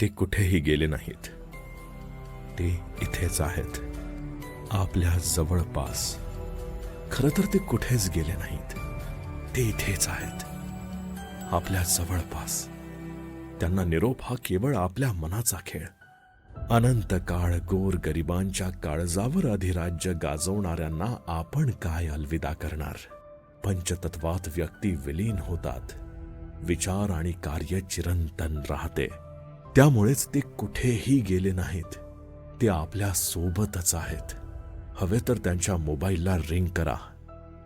ते कुठेही गेले नाहीत. ते इथेच आहेत, आपल्या जवळपास. खरं तर ते कुठेच गेले नाहीत. ते इथेच आहेत, आपल्या जवळपास. त्यांना निरोप हा केवळ आपल्या मनाचा खेळ. अनंत काळ गोर गरिबांच्या काळजावर अधिराज्य गाजवणाऱ्यांना आपण काय अलविदा करणार? पंचतत्वात व्यक्ती विलीन होतात, विचार आणि कार्य चिरंतन राहते. त्यामुळेच ते कुठेही गेले नाहीत. ते आपल्या सोबतच आहेत. हवे तर त्यांच्या मोबाईलला रिंग करा,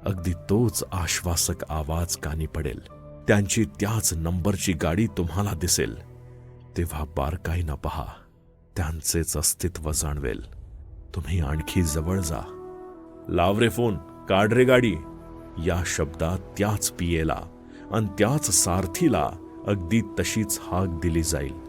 अगदी तोच आश्वासक आवाज कानी पडेल. त्यांची त्याच नंबरची गाडी तुम्हाला दिसेल. तेव्हा बारकाईनं पहा, त्यांचेच अस्तित्व जाणवेल. तुम्ही आणखी जवळ जा. लाव रे फोन, काढ रे गाडी. या शब्दात त्याच पियेला आणि त्याच सारथीला अगदी तशीच हाक दिली जाईल.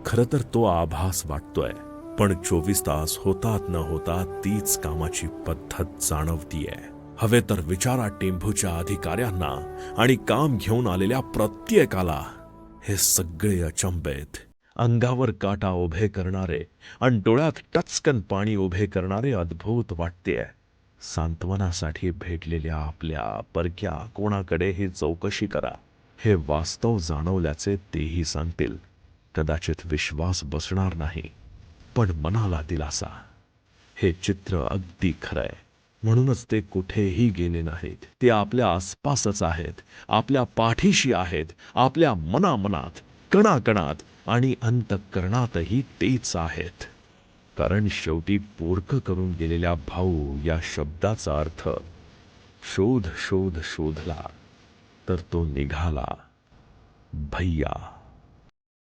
खरं तर तो आभास वाटतोय, पण 24 तास होतात न होतात तीच कामाची पद्धत जाणवतीये. हवे तर विचारा टेंभूच्या अधिकाऱ्यांना आणि काम घेऊन आलेल्या प्रत्येकाला. हे सगळे अचंबित, अंगावर काटा उभे करणारे आणि डोळ्यात टचकन पाणी उभे करणारे अद्भुत वाटतेय. सांत्वनासाठी भेटलेल्या आपल्या परक्या कोणाकडे ही चौकशी करा. हे वास्तव जाणवल्याचे तेही सांगतील. कदाचित विश्वास बसणार नाही, पण मनाला दिलासा. हे चित्र अगदी खरंय. म्हणूनच ते कुठेही गेले नाहीत. ते आपल्या आसपासच आहेत, आपल्या पाठीशी आहेत, आपल्या मनामनात, कणाकणात आणि अंतःकरणातही तेच आहेत. कारण शेवटी पोरकं करून गेलेल्या भाऊ या शब्दाचा अर्थ शोध शोध शोधला तर तो निघाला भैया.